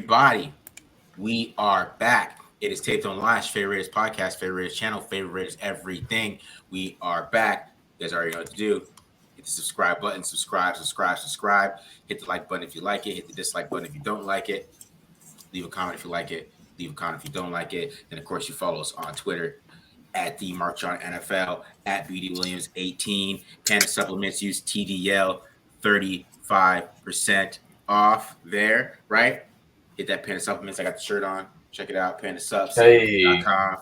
everybody? We are back. It is Taped on Live, favorite Raiders podcast, favorite Raiders channel, favorite Raiders everything. We are back. You guys already know what to do. Hit the subscribe button, subscribe. Hit the like button if you like it. Hit the dislike button if you don't like it. Leave a comment if you like it. Leave a comment if you don't like it. And of course, you follow us on Twitter at the March on NFL, at Beauty Williams 18. Panda Supplements, use TDL 35% off there, right? Hit that Panda Supplements. I got the shirt on. Check it out, pandasubs.com.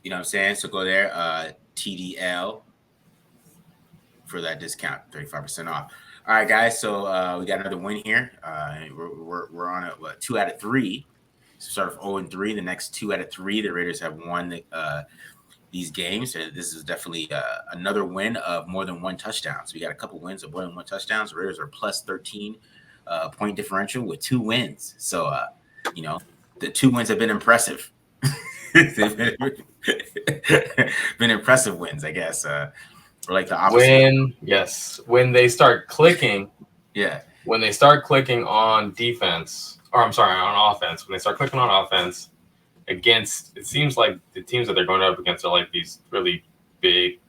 You know what I'm saying? So go there, TDL for that discount, 35% off. All right, guys. So we got another win here. We're on a 2 out of 3. So start of 0-3. The next 2 out of 3, the Raiders have won these games. And this is definitely another win of more than one touchdown. So we got a couple wins of more than one touchdown. So Raiders are plus 13 point differential with 2 wins. So, the 2 wins have been impressive. They've been impressive wins, I guess. Or like the opposite. When they start clicking. Yeah. When they start clicking on defense, on offense, when they start clicking on offense against, it seems like the teams that they're going up against are like these really big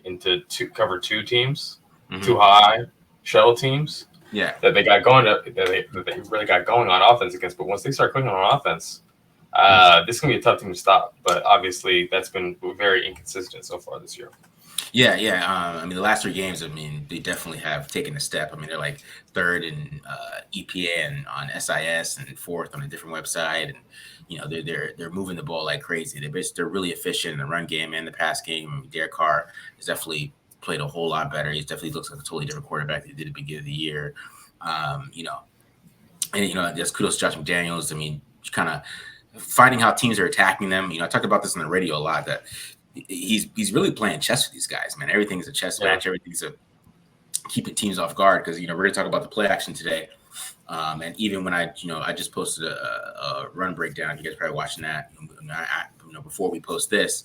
into cover 2 teams, too high shell teams. Yeah, that they got going that they really got going on offense against. But once they start clicking on offense, this is gonna be a tough team to stop. But obviously, that's been very inconsistent so far this year. Yeah. I mean, the last 3 games, I mean, they definitely have taken a step. I mean, they're like 3rd in EPA and on SIS and 4th on a different website, and they're moving the ball like crazy. They're really efficient in the run game and the pass game. I mean, Derek Carr has definitely played a whole lot better. He definitely looks like a totally different quarterback than he did at the beginning of the year. Just kudos to Josh McDaniels. I mean, kind of finding how teams are attacking them. I talked about this on the radio a lot, that he's really playing chess with these guys, man. Everything's a chess match. Everything's keeping teams off guard, because we're going to talk about the play action today. And even when I just posted a run breakdown, you guys are probably watching that. Before we post this.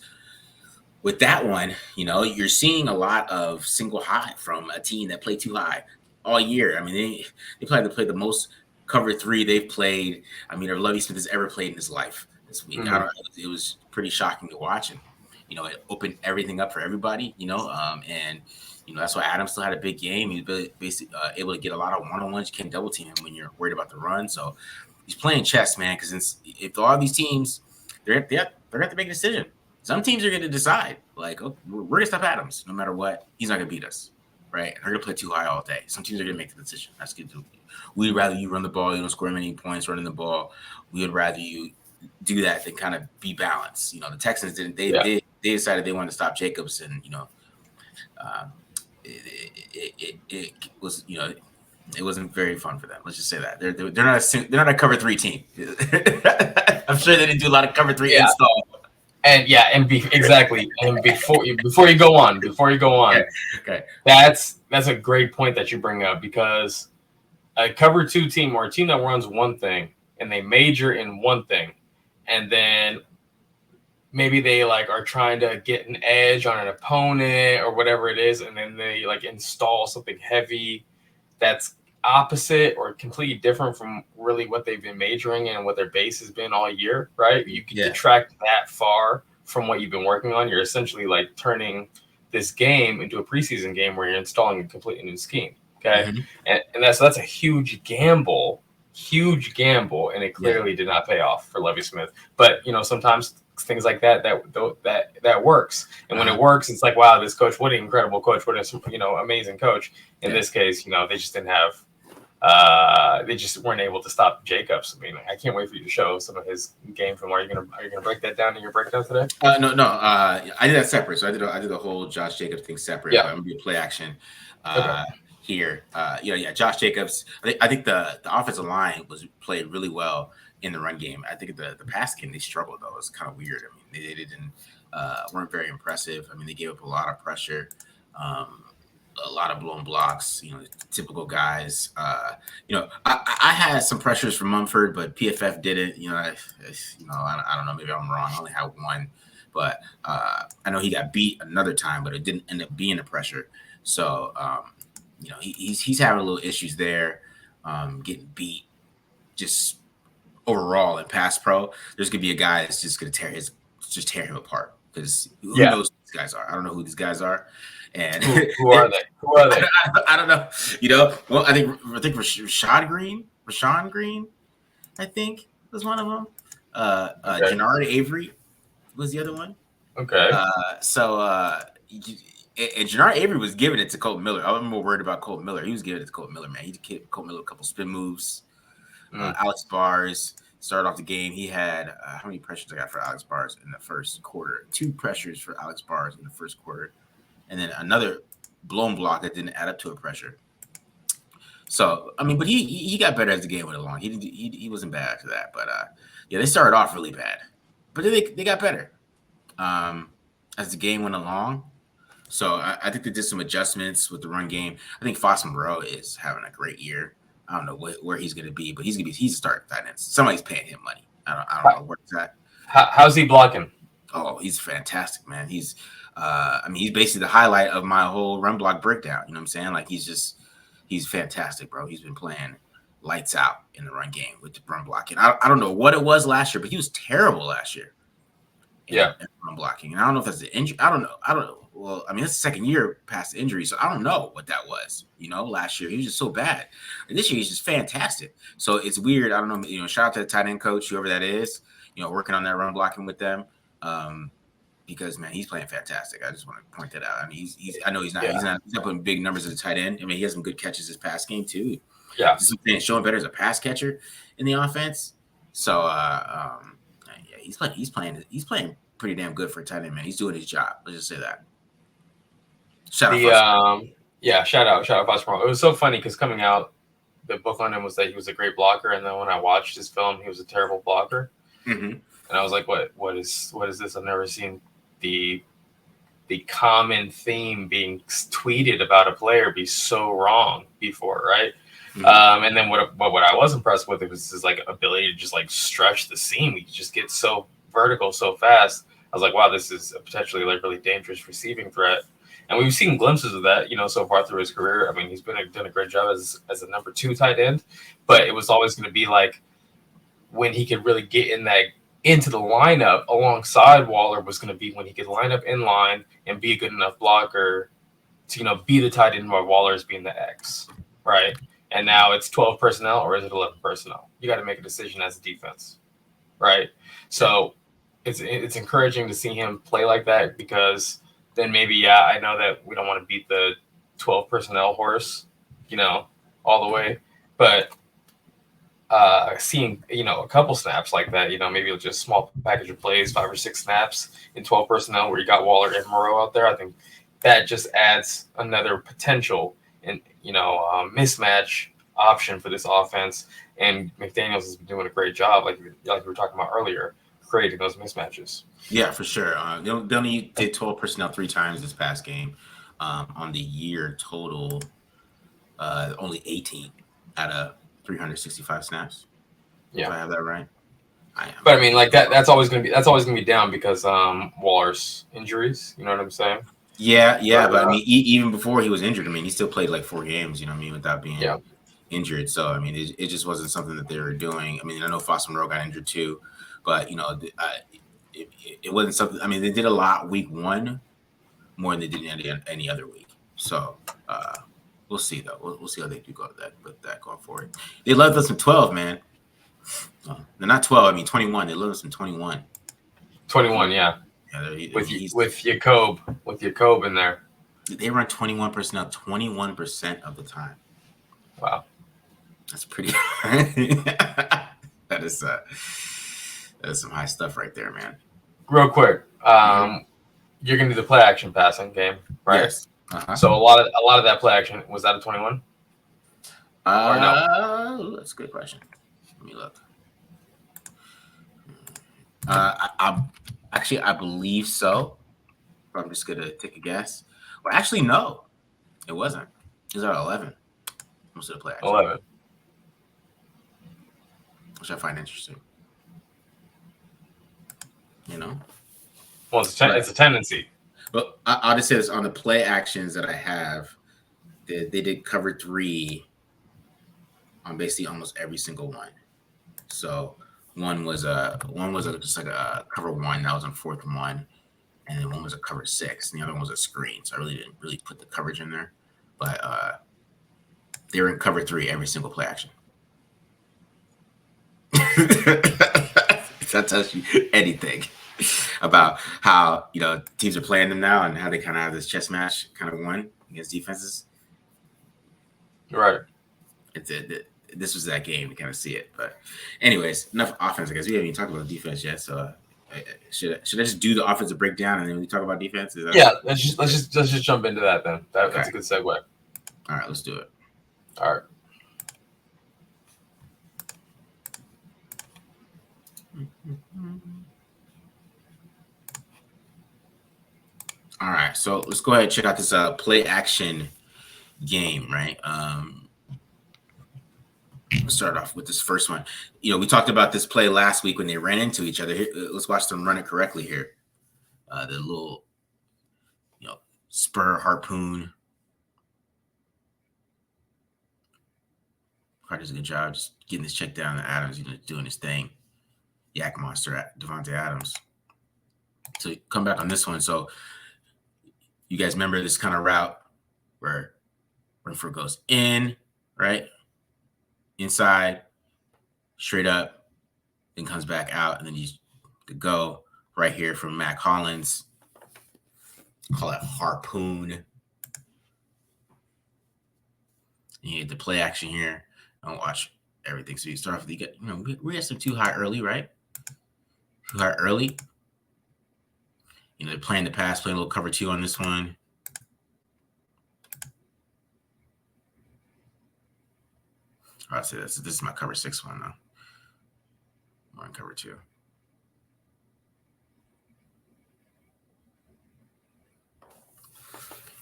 With that one, you're seeing a lot of single high from a team that played too high all year. I mean, they probably played the most cover 3 they've played. I mean, or Lovie Smith has ever played in his life this week. It was pretty shocking to watch, and it opened everything up for everybody. And that's why Adams still had a big game. He was basically able to get a lot of one-on-ones. You can't double team him when you're worried about the run. So he's playing chess, man. Because if all these teams, they're going to have to make a decision. Some teams are going to decide, like, oh, we're going to stop Adams no matter what. He's not going to beat us, right? And they're going to play too high all day. Some teams are going to make the decision. That's good. We'd rather you run the ball. You don't score many points running the ball. We would rather you do that than kind of be balanced. The Texans didn't. They decided they wanted to stop Jacobs, and it was it wasn't very fun for them. Let's just say that they're not a cover 3 team. I'm sure they didn't do a lot of cover 3 install. Exactly. And before you go on, okay. That's a great point that you bring up, because a cover 2 team, or a team that runs one thing and they major in one thing, and then maybe they are trying to get an edge on an opponent or whatever it is, and then they install something heavy that's opposite or completely different from really what they've been majoring in and what their base has been all year, right? You can detract that far from what you've been working on. You're essentially turning this game into a preseason game where you're installing a completely new scheme. Okay. And that's a huge gamble, and it clearly did not pay off for Lovie Smith. But sometimes things like that works, and when it works, it's like, wow, this coach, what an incredible coach, what an amazing coach. In this case, they just didn't have. They just weren't able to stop Jacobs. I mean, I can't wait for you to show some of his game from. Are you gonna break that down in your breakdown today? No. I did that separate. So I did the whole Josh Jacobs thing separate. Yeah. I'm gonna do a play action here. Josh Jacobs. I think the offensive line played really well in the run game. I think the pass game, they struggled though. It's kind of weird. I mean, they didn't weren't very impressive. I mean, they gave up a lot of pressure. A lot of blown blocks, typical guys. I had some pressures from Mumford, but PFF didn't. I don't know. Maybe I'm wrong. I only had one, but I know he got beat another time, but it didn't end up being a pressure. So, he's having a little issues there, getting beat just overall in pass pro, there's gonna be a guy that's just gonna tear him apart because who Yeah. knows who these guys are? I don't know who these guys are, and Who are they? Who are they? I don't know. Well, I think Rashawn Green, I think was one of them. Okay. Jannard Avery was the other one. Okay. And Jannard Avery was giving it to Colt Miller. I'm more worried about Colt Miller. He was giving it to Colt Miller, man. He gave Colt Miller a couple spin moves. Alex Bars started off the game. He had how many pressures I got for Alex Bars in the first quarter? 2 pressures for Alex Bars in the first quarter, and then another blown block that didn't add up to a pressure. So I mean, but he got better as the game went along. He wasn't bad after that, but yeah, they started off really bad, but they got better as the game went along. So I think they did some adjustments with the run game. I think Foss Moreau is having a great year. I don't know where he's going to be, but he's a starting tight end. Somebody's paying him money. I don't know where it's at. How's he blocking? Oh, he's fantastic, man. He's he's basically the highlight of my whole run block breakdown. You know what I'm saying? Like he's fantastic, bro. He's been playing lights out in the run game with the run blocking. I don't know what it was last year, but he was terrible last year. In run blocking, and I don't know if that's the injury. I don't know. Well, I mean, it's the second year past the injury, so I don't know what that was. Last year he was just so bad, and this year he's just fantastic. So it's weird. I don't know. Shout out to the tight end coach, whoever that is. Working on that run blocking with them, because man, he's playing fantastic. I just want to point that out. I mean, he's. I know he's not. Yeah. He's not putting big numbers as a tight end. I mean, he has some good catches this pass game too. Yeah, just showing better as a pass catcher in the offense. So, yeah, he's playing pretty damn good for a tight end, man. He's doing his job. Let's just say that. Shout out Foster Moreau. It was so funny because coming out, the book on him was that he was a great blocker, and then when I watched his film, he was a terrible blocker. Mm-hmm. And I was like, what is this? I've never seen the common theme being tweeted about a player be so wrong before, right? Mm-hmm. And then what I was impressed with, it was his like ability to just like stretch the seam. He just gets so vertical so fast. I was like, wow, this is a potentially like really dangerous receiving threat. And we've seen glimpses of that, so far through his career. I mean, he's done a great job as a number 2 tight end, but it was always going to be like when he could really get into the lineup alongside Waller was going to be when he could line up in line and be a good enough blocker to, be the tight end while Waller is being the X, right? And now it's 12 personnel or is it 11 personnel? You got to make a decision as a defense, right? So it's encouraging to see him play like that because then maybe, I know that we don't want to beat the 12 personnel horse, all the way. But seeing, a couple snaps like that, maybe just small package of plays, 5 or 6 snaps in 12 personnel where you got Waller and Moreau out there, I think that just adds another potential and, mismatch option for this offense. And McDaniels has been doing a great job, like we were talking about earlier, creating those mismatches. Yeah, for sure. They only did 12 personnel 3 times this past game. On the year total, only 18 out of 365 snaps. Yeah, if I have that right. I am. But I mean, like that's always gonna be down because Waller's injuries. You know what I'm saying? Yeah. But I mean, even before he was injured, I mean, he still played like 4 games. You know what I mean, without being injured. So I mean, it just wasn't something that they were doing. I mean, I know Foster Moreau got injured too, but it wasn't something. I mean, they did a lot week 1 more than they did any other week. So we'll see though. We'll see how they do with that going forward. They left us in 12, man. They're not 12. I mean 21. They left us in 21. 21, yeah. With Jacob in there. They run 21 personnel 21% of the time. Wow, that's pretty. That is some high stuff right there, man. Real quick, you're gonna do the play action passing game, right? Yes. Uh-huh. So a lot of that play action was that a 21? Or no? That's a good question. Let me look. I believe so. I'm just gonna take a guess. Well, actually, no, it wasn't. It was at 11. Most of the play action. 11. Which I find interesting. Well, it's a tendency. But I'll just say this on the play actions that I have, they did cover 3 on basically almost every single one. So One was just like a cover 1 that was on 4th and 1, and then one was a cover 6, and the other one was a screen. So I really didn't really put the coverage in there, but they were in cover 3 every single play action. That tells you anything about how teams are playing them now and how they kind of have this chess match kind of won against defenses. Right. This was that game to kind of see it. But anyways, enough offense. I guess we haven't even talked about defense yet. So should I just do the offensive breakdown and then we talk about defense? Yeah, let's just jump into that then. That's a good segue. All right, let's do it. All right. All right, so let's go ahead and check out this play action game, right? Let's start off with this first one. We talked about this play last week when they ran into each other. Here, let's watch them run it correctly here. The little, spur harpoon. Carter does a good job just getting this check down to Adams, doing his thing. Yak monster, Devontae Adams. So come back on this one. So you guys remember this kind of route where Renfrew goes in, right? Inside, straight up, then comes back out, and then you go right here from Mac Hollins. Call it harpoon. And you get the play action here. Don't watch everything. So you start off with we got some too high early, right? Too high early. They're playing the pass, playing a little cover 2 on this one. I'll say this is my cover 6 one though. More in cover 2.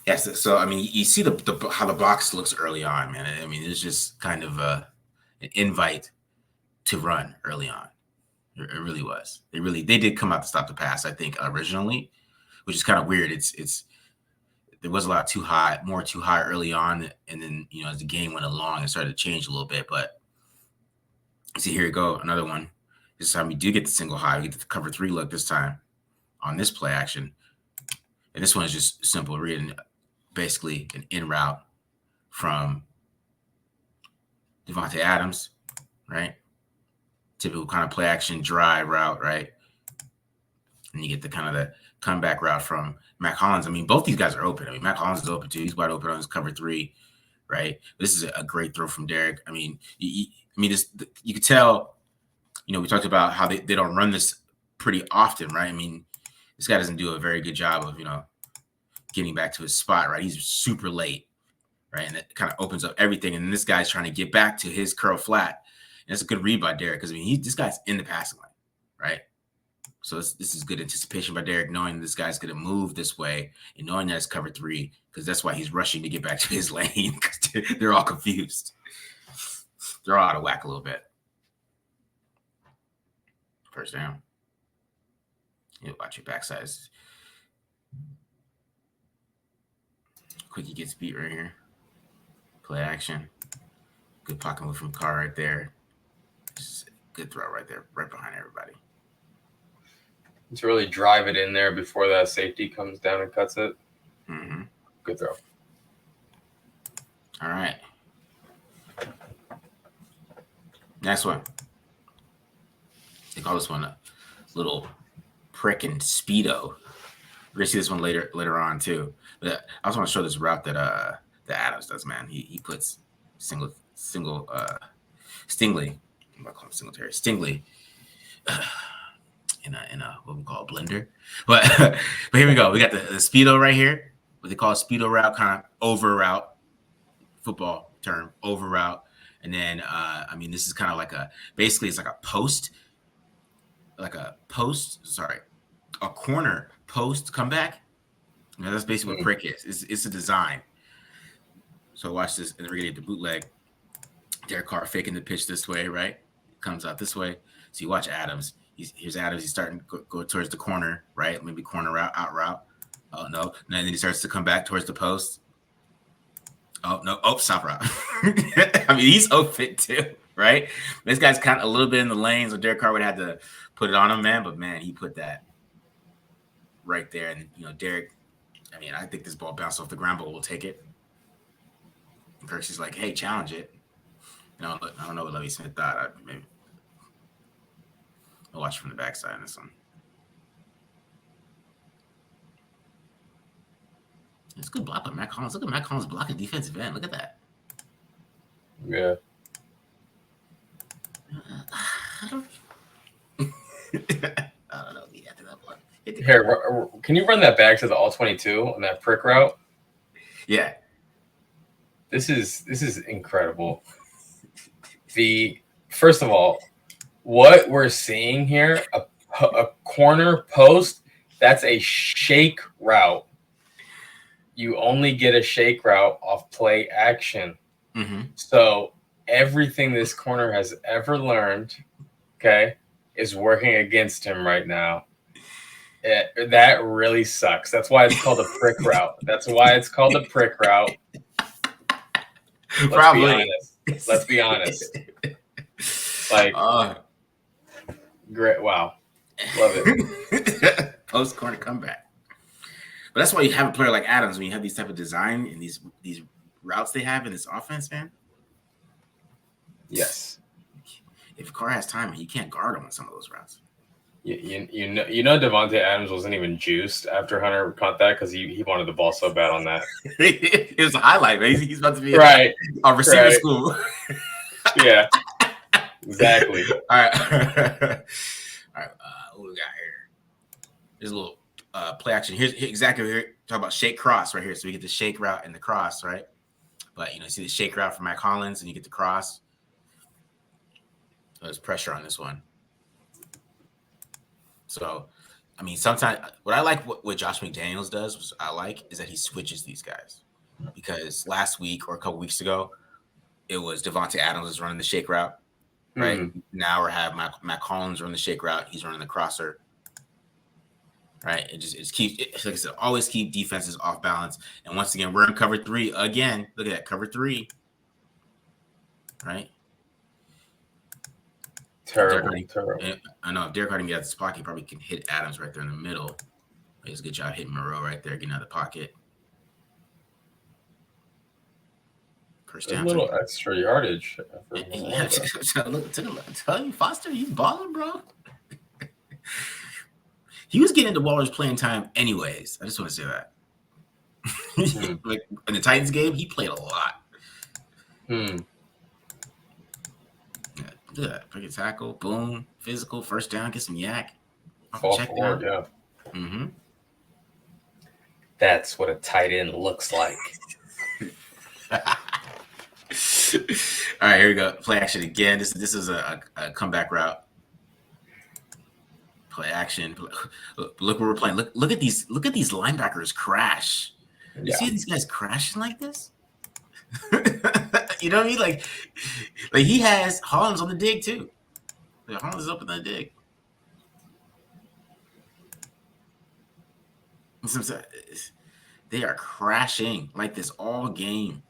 Yes, so I mean, you see how the box looks early on, man. I mean, it's just kind of an invite to run early on. It really was. They did come out to stop the pass, I think, originally, which is kind of weird. There was a lot too high early on, and then as the game went along, it started to change a little bit. But see, here you go, another one. This time we do get the single high. We get the cover 3 look this time on this play action, and this one is just simple. We're getting basically an in route from Devontae Adams, right? Typical kind of play action drive route, right? And you get the kind of the comeback route from Mac Hollins. I mean, both these guys are open. I mean, Mac Hollins is open too. He's wide open on his cover 3, right? This is a great throw from Derek. I mean, you could tell, we talked about how they don't run this pretty often, right? I mean, this guy doesn't do a very good job of, getting back to his spot, right? He's super late, right? And it kind of opens up everything. And this guy's trying to get back to his curl flat. And it's a good read by Derek because, I mean, this guy's in the passing line, right? So this is good anticipation by Derek, knowing this guy's going to move this way and knowing that it's cover 3 because that's why he's rushing to get back to his lane because they're all confused. They're all out of whack a little bit. First down. Watch your backside. Quickie gets beat right here. Play action. Good pocket move from Carr right there. Just good throw right there, right behind everybody. To really drive it in there before that safety comes down and cuts it. Mm-hmm. Good throw. All right. Next one. They call this one a little prickin' speedo. We're gonna see this one later on too. But I also want to show this route that Adams does, man. He puts single Stingley. I'm not calling him Singletary. Stingley. In a what we call a blender, but here we go. We got the speedo right here, what they call a speedo route, kind of over route, football term, over route, and then I mean this is kind of like basically it's like a corner post comeback. That's basically what prick is. It's a design. So watch this, and we're gonna get the bootleg. Derek Carr faking the pitch this way, right? Comes out this way. So you watch Adams. Here's Adams. He's starting to go towards the corner, right? Maybe corner route, out route. Oh, no. And then he starts to come back towards the post. Oh, no. Oh, stop route. I mean, he's open too. right? This guy's kind of a little bit in the lane, so Derek Carr would have to put it on him, man. But man, he put that right there, and Derek. I mean, I think this ball bounced off the ground, but we'll take it. And Kirksey's like, "Hey, challenge it." I don't know what Lovie Smith thought. Maybe I'll watch from the backside on this one. It's a good block by Matt Collins. Look at Matt Collins blocking defensive end. Look at that. Yeah. I don't know. After that one. Here, can you run that back to the all 22 on that prick route? Yeah. This is incredible. First of all, what we're seeing here, a corner post, that's a shake route. You only get a shake route off play action. Mm-hmm. So everything this corner has ever learned, okay, is working against him right now. That really sucks. That's why it's called a prick route. That's why it's called a prick route. Let's be honest. Like, great. Wow. Love it. Post corner comeback. But that's why you have a player like Adams when you have these type of design and these routes they have in this offense, man. Yes. If Carr has time, he can't guard him on some of those routes. You know Devontae Adams wasn't even juiced after Hunter caught that because he wanted the ball so bad on that. It was a highlight, man. He's about to be on receiver school. Yeah, exactly. All right. What we got here? There's a little play action. Here's exactly here. Talk about shake cross right here. So we get the shake route and the cross, right? But you see the shake route from Matt Collins, and you get the cross. So there's pressure on this one. So, I mean, sometimes what I like what Josh McDaniels does is that he switches these guys. Because last week or a couple weeks ago, it was Devontae Adams was running the shake route, right? Mm-hmm. Now we have Matt Collins running the shake route. He's running the crosser, right? It keeps, like I said, always keep defenses off balance. And once again, we're in cover 3 again. Look at that, cover 3, right? Terrible. I know if Derek Carr didn't get out of the pocket, he probably can hit Adams right there in the middle. He does a good job hitting Moreau right there, getting out of the pocket. First down. A little extra yardage. Yeah, tell you, Foster, he's balling, bro. He was getting into Waller's playing time anyways. I just want to say that. Like in the Titans game, he played a lot. Look at that. Pick a tackle, boom, physical, first down, get some yak. Check down. Yeah. Mm-hmm. That's what a tight end looks like. All right, here we go. Play action again. This is a comeback route. Play action. Look where we're playing. Look at these linebackers crash. You see these guys crashing like this? You know what I mean? Like he has Hollins on the dig too. Hollins is up in the dig. They are crashing like this all game.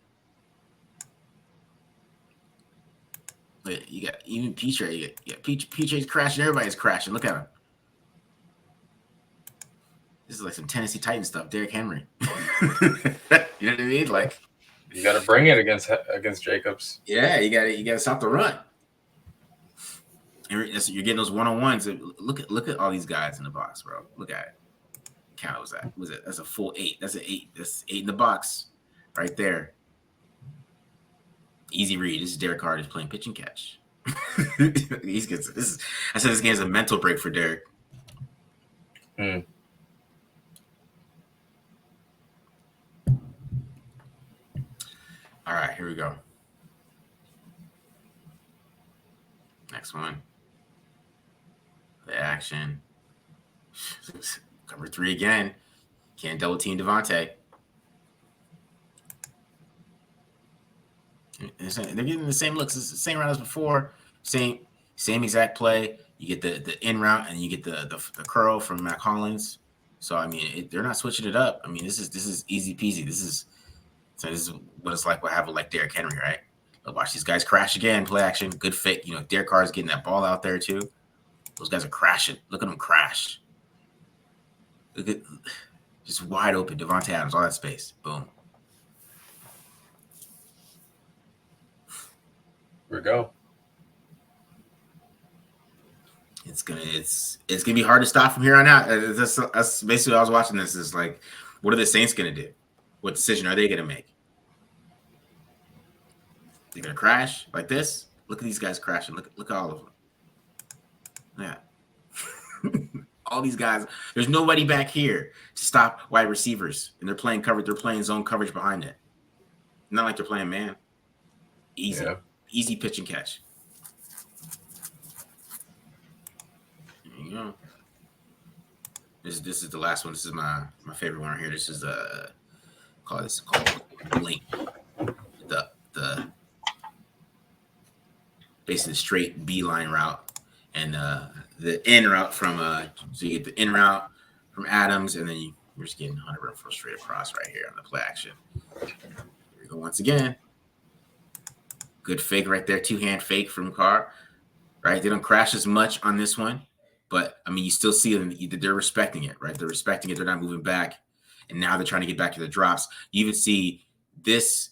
But you got even Petre. You got Petre's crashing. Everybody's crashing. Look at him. This is like some Tennessee Titans stuff. Derrick Henry. You know what I mean? Like you got to bring it against Jacobs. Yeah, you got to stop the run. And you're getting those one-on-ones. Look at all these guys in the box, bro. Look at it. Count was that? Was it? That's a full 8. That's an 8. That's 8 in the box, right there. Easy read. This is Derek Carr just playing pitch and catch. I said this game is a mental break for Derek. All right, here we go. Next one. The action. Cover 3 again. Can't double team Devontae. They're getting the same looks. It's the same route as before. Same exact play. You get the in route and you get the curl from Matt Collins. So I mean, they're not switching it up. I mean, this is easy peasy. This is what it's like. What happened like Derrick Henry, right? Watch these guys crash again. Play action. Good fake. Derek Carr is getting that ball out there too. Those guys are crashing. Look at them crash. Look at just wide open. Devontae Adams, all that space. Boom. Here we go. It's gonna be hard to stop from here on out. That's basically what I was watching. This is like, what are the Saints gonna do? What decision are they gonna make? They're gonna crash like this. Look at these guys crashing. Look at all of them. Yeah. All these guys. There's nobody back here to stop wide receivers, and they're playing coverage. They're playing zone coverage behind it. Not like they're playing man. Easy pitch and catch. There you go. This is the last one. This is my favorite one right here. This is called link. The basically the straight beeline route, and the in route from so you get the in route from Adams, and then you're just getting Hunter Renfrow straight across right here on the play action. Here we go once again. Good fake right there, 2-hand fake from Carr. Right, they don't crash as much on this one, but I mean you still see them. They're respecting it, right? They're respecting it. They're not moving back, and now they're trying to get back to the drops. You even see this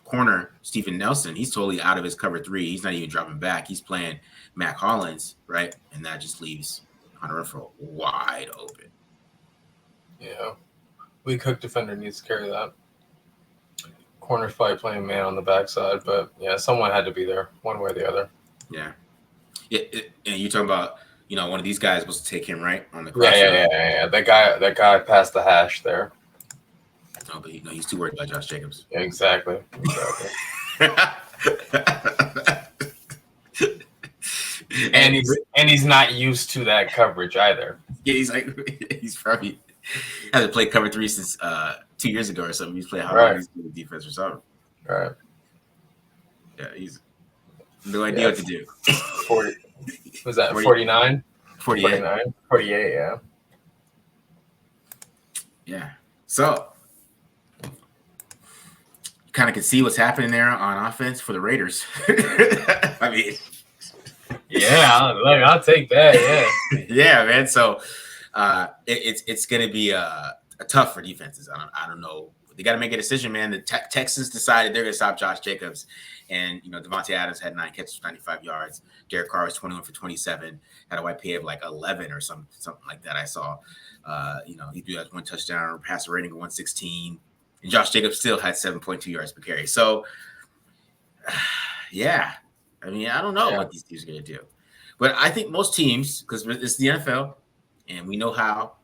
corner, Steven Nelson, he's totally out of his cover 3. He's not even dropping back. He's playing Mac Hollins, right? And that just leaves Hunter Renfrow wide open. Yeah. Weak hook defender needs to carry that. Corner's probably playing man on the backside, but yeah, someone had to be there one way or the other. Yeah. And you're talking about, one of these guys was to take him right on the cross. Yeah. That guy passed the hash there. No, but he's too worried about Josh Jacobs. Yeah, exactly. and he's not used to that coverage either. Yeah, he's probably hasn't played cover 3 since 2 years ago or something. He's played he's doing defense or something. Right. Yeah, he's no idea what to do. 40. Was that 49? 48. 49? 48, yeah. Yeah. So you kind of can see what's happening there on offense for the Raiders. I mean, yeah, I'll take that. Yeah. Yeah, man. So it's going to be tough for defenses. I don't know. They got to make a decision, man. The Texans decided they're going to stop Josh Jacobs, and Devontae Adams had 9 catches for 95 yards. Derek Carr was 21 for 27, had a YPA of like 11 or something like that. I saw. He threw that 1 touchdown, passer rating of 116, and Josh Jacobs still had 7.2 yards per carry. So, yeah, I mean, I don't know what these teams are going to do, but I think most teams, because it's the NFL, and we know how,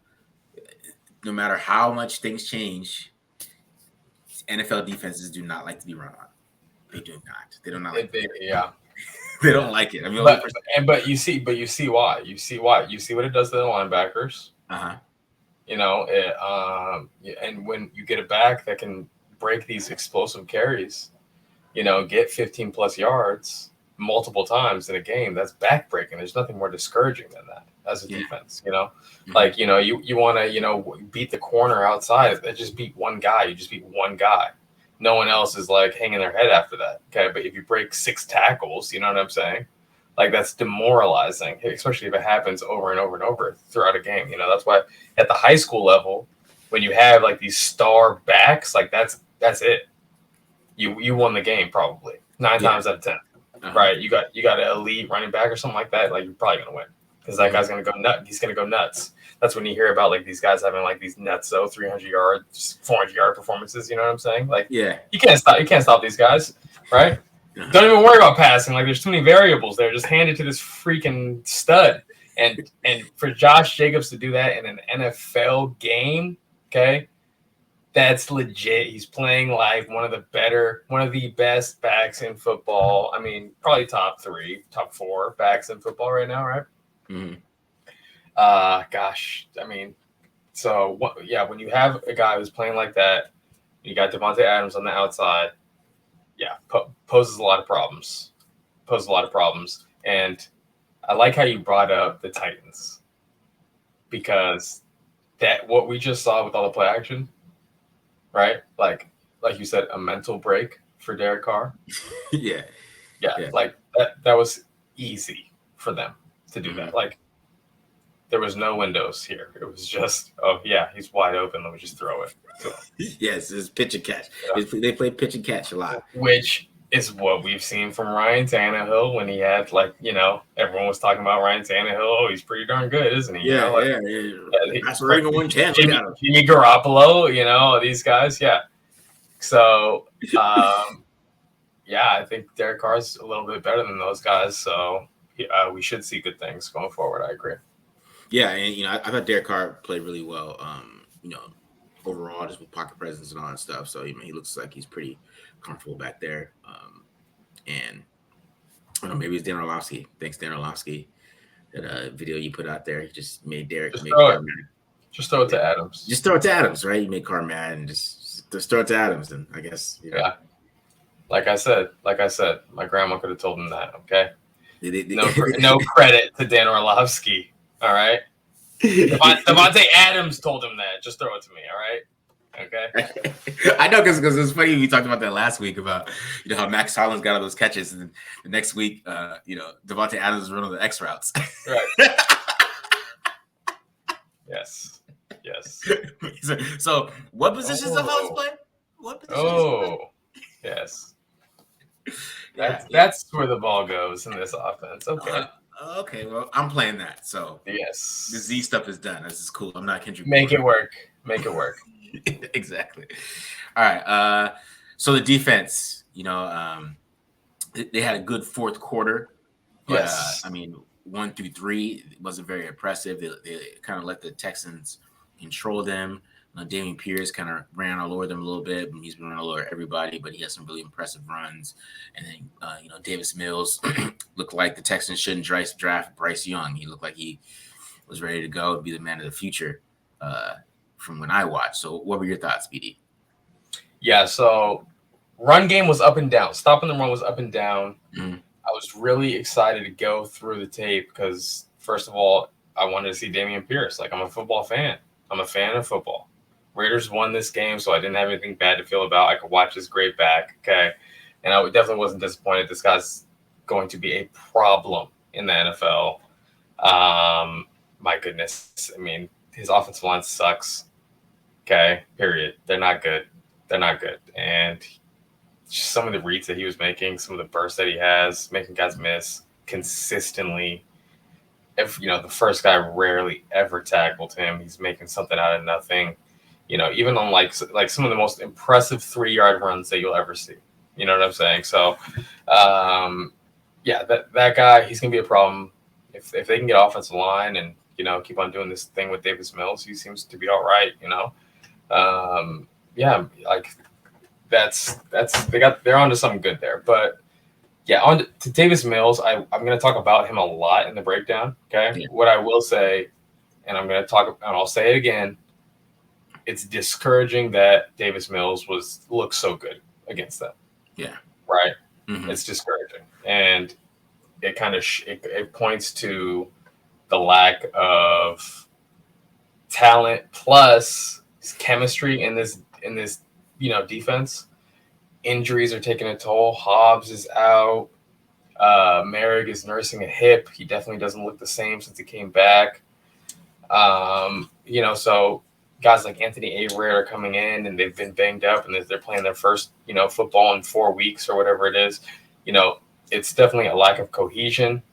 no matter how much things change, NFL defenses do not like to be run on. They do not. They don't like it. Yeah. They don't like it. I mean, but you see why. You see what it does to the linebackers. Uh-huh. And when you get it back that can break these explosive carries, get 15 plus yards multiple times in a game, that's backbreaking. There's nothing more discouraging than that as a defense, Mm-hmm. Like, you want to, beat the corner outside. Just beat one guy. You just beat one guy. No one else is like hanging their head after that. Okay. But if you break 6 tackles, you know what I'm saying? Like, that's demoralizing, especially if it happens over and over and over throughout a game. That's why at the high school level, when you have like these star backs, like that's it. You won the game probably 9 times out of 10. Uh-huh. Right? You got an elite running back or something like that. Like, you're probably gonna win because that guy's gonna go nuts. He's gonna go nuts. That's when you hear about like these guys having like these nutso 300 yards, 400 yard performances. You know what I'm saying? Like, you can't stop these guys, right? Don't even worry about passing. Like, there's too many variables there. Just hand it to this freaking stud. And for Josh Jacobs to do that in an NFL game, okay, that's legit. He's playing like one of the best backs in football. I mean, probably top 3, top 4 backs in football right now, right? Mm-hmm. Gosh, I mean, so what? Yeah, when you have a guy who's playing like that, you got Devontae Adams on the outside. Yeah, poses a lot of problems. And I like how you brought up the Titans, because that what we just saw with all the play action, right? Like you said, a mental break for Derek Carr. Yeah. Like that was easy for them to do that. Like there was no windows here. It was just, oh yeah, he's wide open. Let me just throw it to him. Yes, it's pitch and catch. Yeah. They play pitch and catch a lot, which is what we've seen from Ryan Tannehill when he had everyone was talking about Ryan Tannehill. Oh, he's pretty darn good, isn't he? Yeah, That's right. One chance. Jimmy Garoppolo, these guys, yeah. So, I think Derek Carr's a little bit better than those guys. So we should see good things going forward. I agree. Yeah, and I thought Derek Carr played really well. Overall, just with pocket presence and all that stuff. So he looks like he's pretty comfortable back there. And I don't know, maybe it's Dan Orlovsky. Thanks, Dan Orlovsky. That video you put out there, he just made Derek just make Carr mad. Just throw it to Adams. Just throw it to Adams, right? You make Carr mad and just throw it to Adams, and I guess yeah. Like I said, my grandma could have told him that. Okay. No credit to Dan Orlovsky. All right. Devontae Adams told him that. Just throw it to me. All right. Okay. I know because it's funny we talked about that last week about how Max Hollins got all those catches, and then the next week Devontae Adams was running the X routes. Right. Yes. So what positions does Hollins play? What positions? Yes. That's where the ball goes in this offense. Okay. Okay, well, I'm playing that. So yes, the Z stuff is done. This is cool. I'm not Kendrick. Make it work. Exactly. All right. So the defense, they had a good fourth quarter. But, yes. 1 through 3 wasn't very impressive. They kind of let the Texans control them. Dameon Pierce kind of ran all over them a little bit. He's been running all over everybody, but he has some really impressive runs. And then, Davis Mills looked like the Texans shouldn't draft Bryce Young. He looked like he was ready to go to be the man of the future from when I watched. So what were your thoughts, BD? Yeah, so run game was up and down. Stopping the run was up and down. Mm-hmm. I was really excited to go through the tape because, first of all, I wanted to see Dameon Pierce. Like, I'm a football fan. I'm a fan of football. Raiders won this game, so I didn't have anything bad to feel about. I could watch this great back, okay? And I definitely wasn't disappointed. This guy's going to be a problem in the NFL. My goodness. His offensive line sucks, okay? Period. They're not good. And just some of the reads that he was making, some of the bursts that he has, making guys miss consistently. If the first guy rarely ever tackled him, he's making something out of nothing. Even on like some of the most impressive 3-yard runs that you'll ever see. You know what I'm saying? So, that guy, he's gonna be a problem if they can get offensive line and keep on doing this thing with Davis Mills. He seems to be all right. They're onto something good there. But yeah, on to Davis Mills, I'm going to talk about him a lot in the breakdown. Okay, yeah. What I will say, and I'll say it again. It's discouraging that Davis Mills looked so good against them. Yeah. Right. Mm-hmm. It's discouraging, and it kind of it points to the lack of talent plus chemistry in this defense. Injuries are taking a toll. Hobbs is out. Merrick is nursing a hip. He definitely doesn't look the same since he came back. So guys like Anthony Averett are coming in and they've been banged up and they're playing their first, football in 4 weeks or whatever it is. It's definitely a lack of cohesion.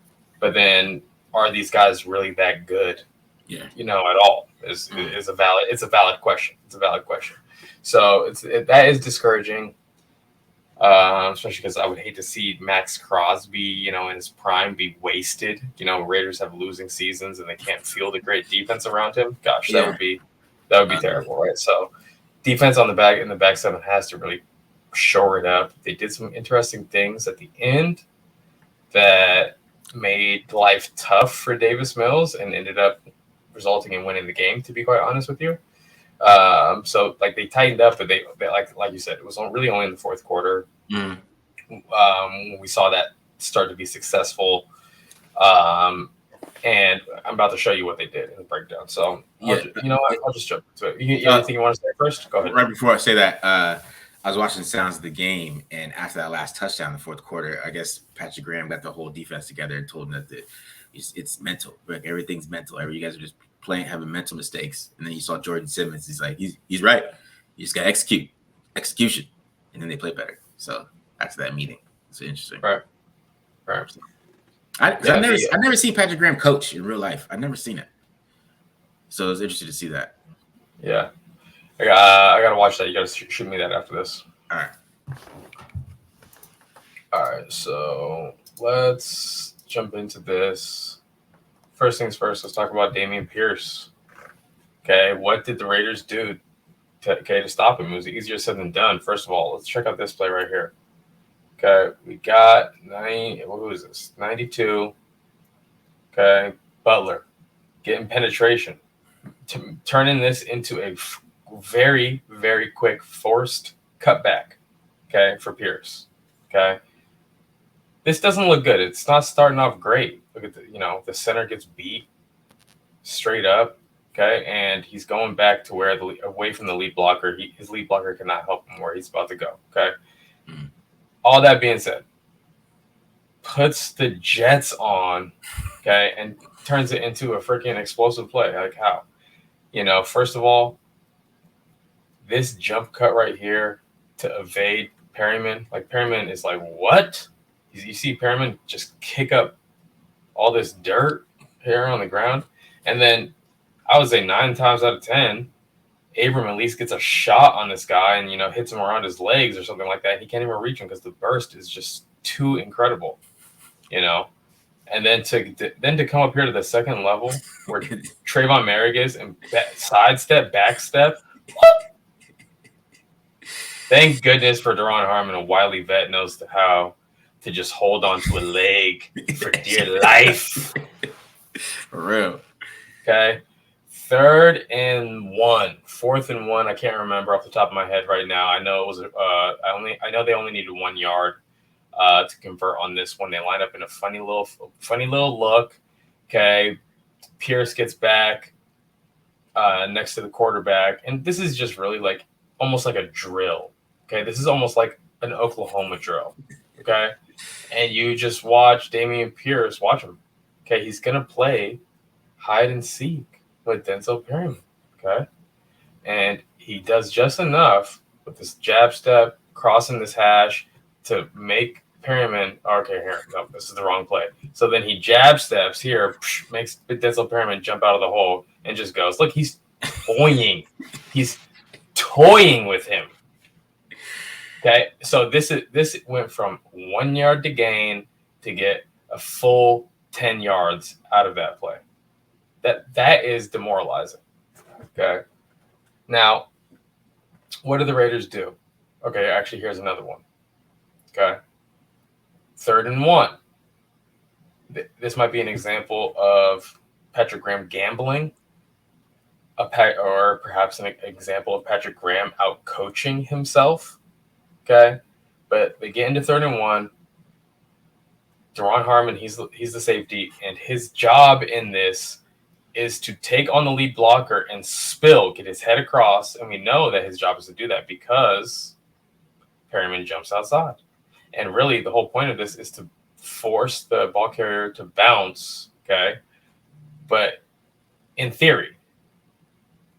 But then, are these guys really that good? Yeah. At all is a valid question. It's a valid question. So that is discouraging. Especially because I would hate to see Max Crosby, in his prime be wasted. Raiders have losing seasons and they can't field a great defense around him. Gosh, that would be terrible, right? So defense in the back seven has to really shore it up. They did some interesting things at the end that made life tough for Davis Mills and ended up resulting in winning the game, to be quite honest with you. So they tightened up, but they like you said, it was really only in the fourth quarter. Mm. We saw that start to be successful. And I'm about to show you what they did in the breakdown. So I'll just jump to it. Anything you want to say first? Go ahead. Right before I say that, I was watching the sounds of the game, and after that last touchdown in the fourth quarter, I guess Patrick Graham got the whole defense together and told them that it's mental. Like everything's mental. You guys are just playing, having mental mistakes. And then you saw Jordan Simmons. He's like, he's right. You just got to execution, and then they play better. So after that meeting, it's interesting. Right. I've never seen Patrick Graham coach in real life. I've never seen it. So it was interesting to see that. Yeah. I got to watch that. You got to shoot me that after this. All right. So let's jump into this. First things first, let's talk about Dameon Pierce. Okay. What did the Raiders do to stop him? It was easier said than done. First of all, let's check out this play right here. Okay. We got 92. Okay. Butler getting penetration. Turning this into a very, very quick forced cutback, okay, for Pierce. Okay. This doesn't look good. It's not starting off great. Look at the center gets beat straight up, okay, and he's going back to away from the lead blocker. His lead blocker cannot help him where he's about to go, okay. All that being said, puts the Jets on, okay, and turns it into a freaking explosive play. Like how? First of all, this jump cut right here to evade Perryman. Like Perryman is like, what? You see Perryman just kick up all this dirt here on the ground. And then I would say 9 times out of 10, Abram at least gets a shot on this guy and, hits him around his legs or something like that. He can't even reach him because the burst is just too incredible, And then to come up here to the second level where Trayvon Merrick is and sidestep, backstep. Thank goodness for Daron Harmon, a wily vet knows how to just hold on to a leg for dear life. For real. Okay. 4th and 1. I can't remember off the top of my head right now. I know it was I know they only needed 1 yard to convert on this one. They line up in a funny little look. Okay. Pierce gets back next to the quarterback. And this is just really like almost like a drill. Okay. This is almost like an Oklahoma drill. Okay. And you just watch Dameon Pierce, watch him. Okay. He's going to play hide and seek with Denzel Perryman. Okay. And he does just enough with this jab step, crossing this hash to make Perryman. Okay, here. No, this is the wrong play. So then he jab steps here, makes Denzel Perryman jump out of the hole and just goes. Look, he's toying. He's toying with him. Okay. So this went from 1 yard to gain to get a full 10 yards out of that play. That is demoralizing. Okay. Now, what do the Raiders do? Okay, actually, here's another one. Okay. 3rd and 1. This might be an example of Patrick Graham gambling, or perhaps an example of Patrick Graham out coaching himself. Okay. But they get into 3rd and 1. Daron Harmon, he's the safety, and his job in this is to take on the lead blocker and get his head across. And we know that his job is to do that because Perryman jumps outside. And really the whole point of this is to force the ball carrier to bounce. Okay. But in theory,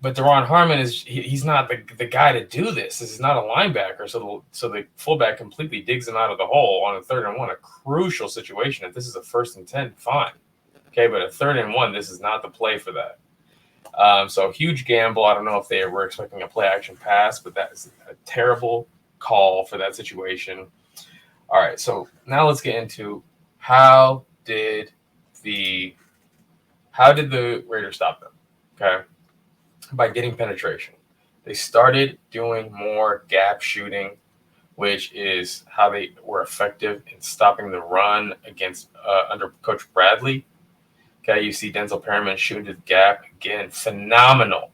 Daron Harmon he's not the guy to do this. This is not a linebacker. So the fullback completely digs him out of the hole on a 3rd and 1, a crucial situation. If this is a 1st and 10, fine. Okay, but a 3rd and 1, this is not the play for that. So huge gamble. I don't know if they were expecting a play action pass, but that is a terrible call for that situation. All right, so now let's get into how did the Raiders stop them? Okay, by getting penetration. They started doing more gap shooting, which is how they were effective in stopping the run against under Coach Bradley. Okay, you see Denzel Perryman shooting to the gap again. Phenomenal.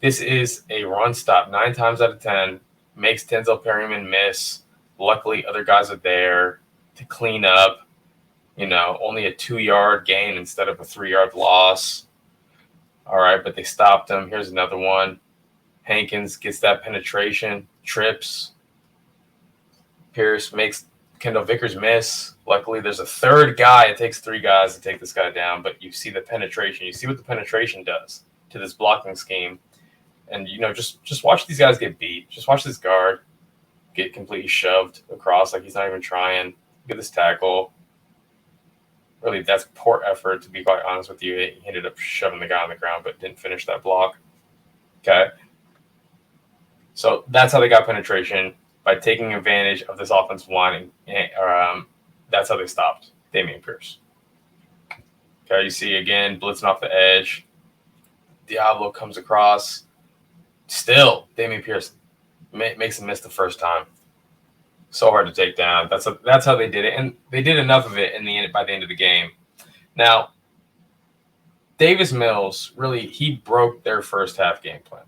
This is a run stop 9 times out of 10. Makes Denzel Perryman miss. Luckily, other guys are there to clean up. Only a 2-yard gain instead of a 3-yard loss. All right, but they stopped him. Here's another one. Hankins gets that penetration, trips. Pierce makes Kendall Vickers miss. Luckily, there's a third guy. It takes 3 guys to take this guy down, but you see the penetration. You see what the penetration does to this blocking scheme. And, just watch these guys get beat. Just watch this guard get completely shoved across like he's not even trying. Get this tackle. Really, that's poor effort, to be quite honest with you. He ended up shoving the guy on the ground, but didn't finish that block. Okay. So that's how they got penetration, by taking advantage of this offensive line. That's how they stopped Dameon Pierce. Okay, you see again, blitzing off the edge. Diablo comes across. Still, Dameon Pierce makes him miss the first time. So hard to take down. That's how they did it, and they did enough of it by the end of the game. Now, Davis Mills, really, he broke their first half game plan.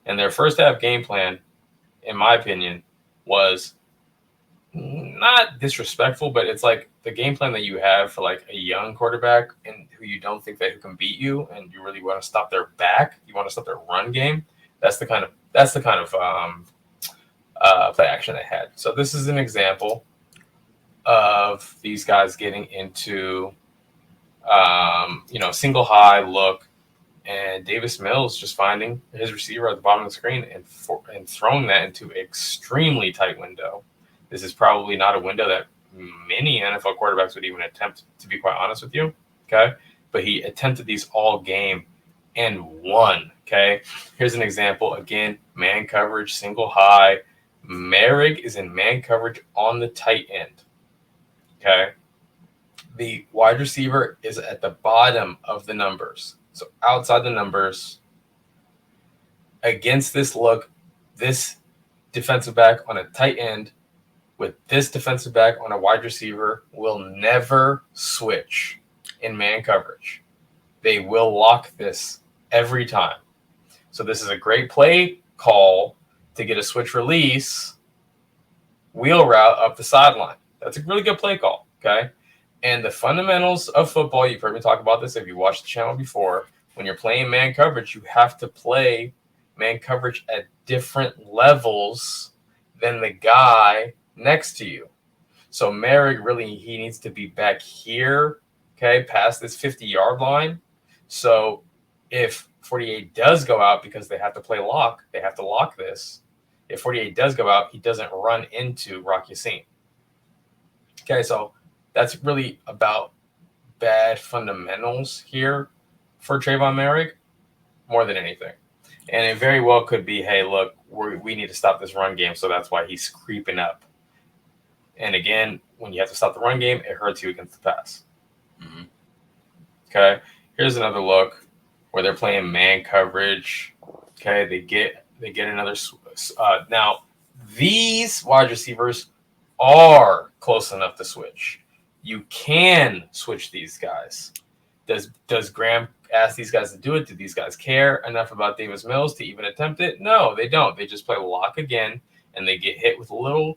And their first half game plan, in my opinion, was not disrespectful, but it's like the game plan that you have for like a young quarterback and who you don't think that who can beat you, and you really want to stop their back, you want to stop their run game. That's the kind of play action they had. So this is an example of these guys getting into single high look, and Davis Mills just finding his receiver at the bottom of the screen and throwing that into an extremely tight window. This is probably not a window that many NFL quarterbacks would even attempt, to be quite honest with you. Okay. But he attempted these all game and won. Okay. Here's an example. Again, man coverage, single high. Merrick is in man coverage on the tight end. Okay. The wide receiver is at the bottom of the numbers. So outside the numbers, against this look, this defensive back on a tight end with this defensive back on a wide receiver will never switch in man coverage. They will lock this every time. So this is a great play call to get a switch release wheel route up the sideline. That's a really good play call, okay? And the fundamentals of football, you've heard me talk about this if you watched the channel before, when you're playing man coverage, you have to play man coverage at different levels than the guy next to you. So Merrick, really, he needs to be back here, okay, past this 50-yard line. So if 48 does go out, because they have to play lock, they have to lock this. If 48 does go out, he doesn't run into Rock Yassin. Okay, so that's really about bad fundamentals here for Trayvon Merrick more than anything. And it very well could be, hey, look, we need to stop this run game, so that's why he's creeping up. And again, when you have to stop the run game, it hurts you against the pass. Mm-hmm. Okay, here's another look where they're playing man coverage. Okay, they get another. Now, these wide receivers are close enough to switch. You can switch these guys. Does Graham ask these guys to do it? Do these guys care enough about Davis Mills to even attempt it? No, they don't. They just play lock again, and they get hit with a little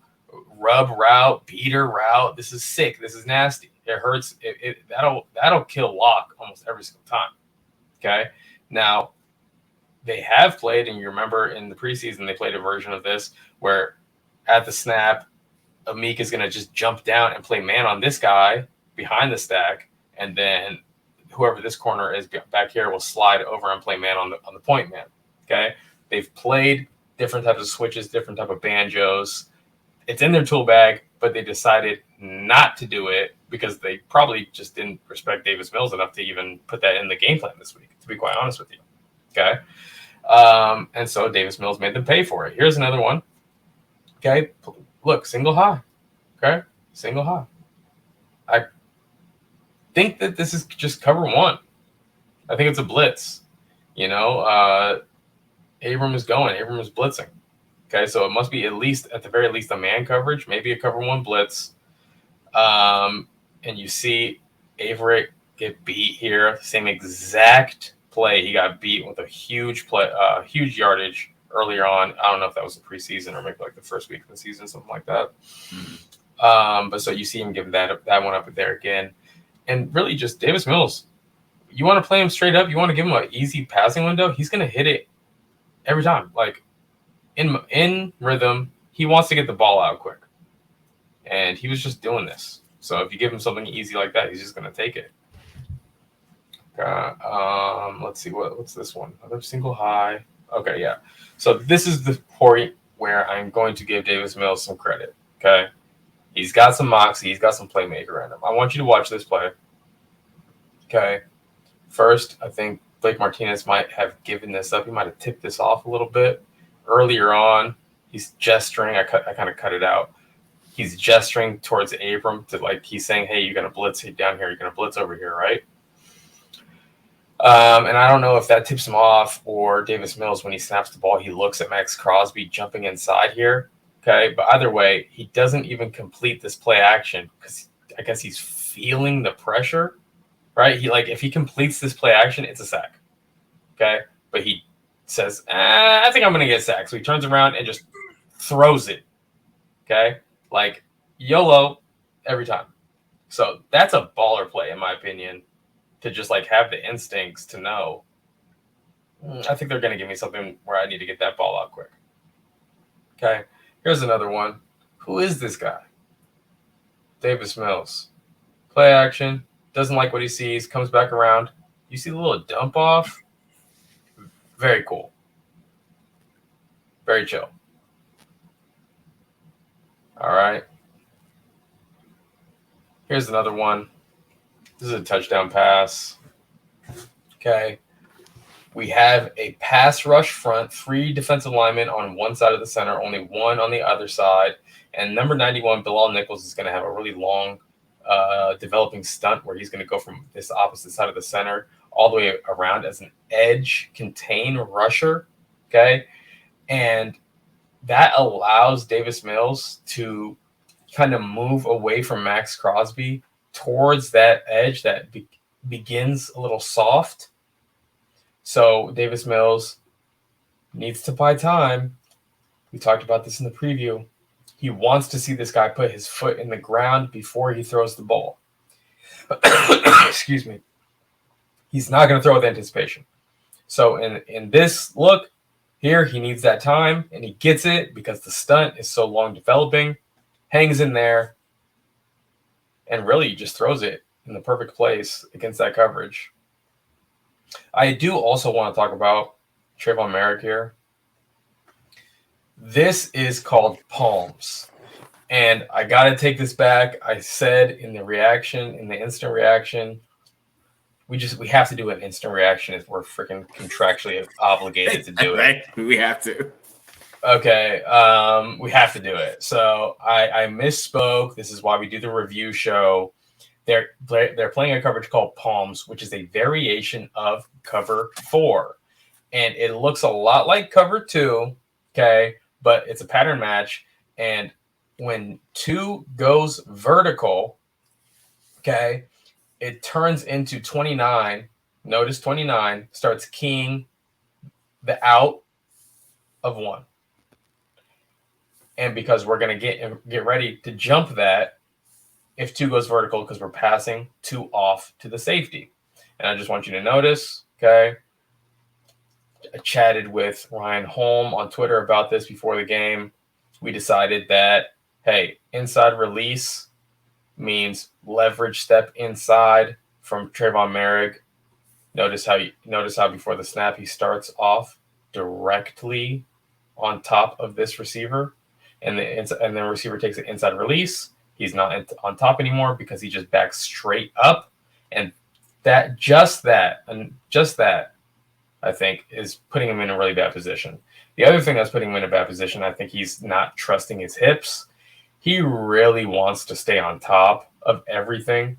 rub route, beater route. This is sick. This is nasty. It hurts. That'll kill lock almost every single time. Okay. Now, they have played, and you remember in the preseason, they played a version of this where at the snap, Amik is going to just jump down and play man on this guy behind the stack, and then whoever this corner is back here will slide over and play man on the point man. Okay, they've played different types of switches, different type of banjos. It's in their tool bag, but they decided not to do it because they probably just didn't respect Davis Mills enough to even put that in the game plan this week, to be quite honest with you. Okay, and so Davis Mills made them pay for it. Here's another one. Okay, look, single high. Okay, single high. I think that this is just cover one. I think it's a blitz. Abram is going. Abram is blitzing. Okay, so it must be at the very least, a man coverage, maybe a cover one blitz. And you see Avery get beat here. Same exact play. He got beat with a huge huge yardage earlier on. I don't know if that was the preseason or maybe like the first week of the season, something like that. Mm-hmm. But so you see him give that one up there again. And really just Davis Mills, you want to play him straight up, you want to give him an easy passing window, he's going to hit it every time. Like in rhythm, he wants to get the ball out quick, and he was just doing this. So if you give him something easy like that, he's just going to take it. Let's see what's this one. Another single high. Okay, yeah. So this is the point where I'm going to give Davis Mills some credit. Okay, he's got some moxie. He's got some playmaker in him. I want you to watch this play. Okay, first I think Blake Martinez might have given this up. He might have tipped this off a little bit earlier on. He's gesturing. I kind of cut it out. He's gesturing towards Abram to he's saying, "Hey, you're gonna blitz down here. You're gonna blitz over here, right?" And I don't know if that tips him off or Davis Mills, when he snaps the ball, he looks at Max Crosby jumping inside here. Okay, but either way, he doesn't even complete this play action because I guess he's feeling the pressure, right? If he completes this play action, it's a sack. Okay, but he says, I think I'm gonna get sacked. So he turns around and just throws it. Okay, YOLO every time. So that's a baller play, in my opinion. To just have the instincts to know, I think they're going to give me something where I need to get that ball out quick. Okay, here's another one. Who is this guy? Davis Mills. Play action, doesn't like what he sees, comes back around. You see the little dump off? Very cool. Very chill. All right. Here's another one. This is a touchdown pass. Okay. We have a pass rush front, 3 defensive linemen on one side of the center, only 1 on the other side. And number 91, Bilal Nichols, is going to have a really long developing stunt where he's going to go from this opposite side of the center all the way around as an edge contain rusher. Okay. And that allows Davis Mills to kind of move away from Max Crosby towards that edge that begins a little soft. So Davis Mills needs to buy time. We talked about this in the preview. He wants to see this guy put his foot in the ground before he throws the ball. Excuse me. He's not going to throw with anticipation. So in this look here, he needs that time, and he gets it because the stunt is so long developing. Hangs in there, and really just throws it in the perfect place against that coverage. I do also want to talk about Trayvon Merrick here. This is called palms. And I got to take this back. I said in the instant reaction, we have to do an instant reaction if we're freaking contractually obligated to do it. Right? We have to. Okay, we have to do it. So I misspoke. This is why we do the review show. They're playing a coverage called Palms, which is a variation of cover 4. And it looks a lot like cover 2, okay? But it's a pattern match. And when 2 goes vertical, okay, it turns into 29. Notice 29 starts keying the out of 1. And because we're going to get ready to jump that, if 2 goes vertical, because we're passing 2 off to the safety. And I just want you to notice, okay, I chatted with Ryan Holm on Twitter about this before the game. We decided that, hey, inside release means leverage step inside from Trayvon Merrick. Notice how before the snap he starts off directly on top of this receiver. And the receiver takes an inside release. He's not on top anymore because he just backs straight up. And just that, I think, is putting him in a really bad position. The other thing that's putting him in a bad position, I think he's not trusting his hips. He really wants to stay on top of everything.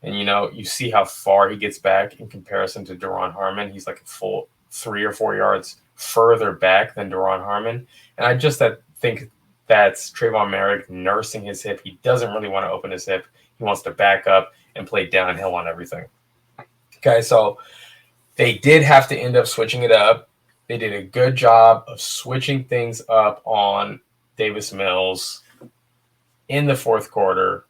And, you see how far he gets back in comparison to Daron Harmon. He's like a full 3 or 4 yards further back than Daron Harmon. And I just think that's Trayvon Merrick nursing his hip. He doesn't really want to open his hip. He wants to back up and play downhill on everything. Okay, so they did have to end up switching it up. They did a good job of switching things up on Davis Mills in the fourth quarter.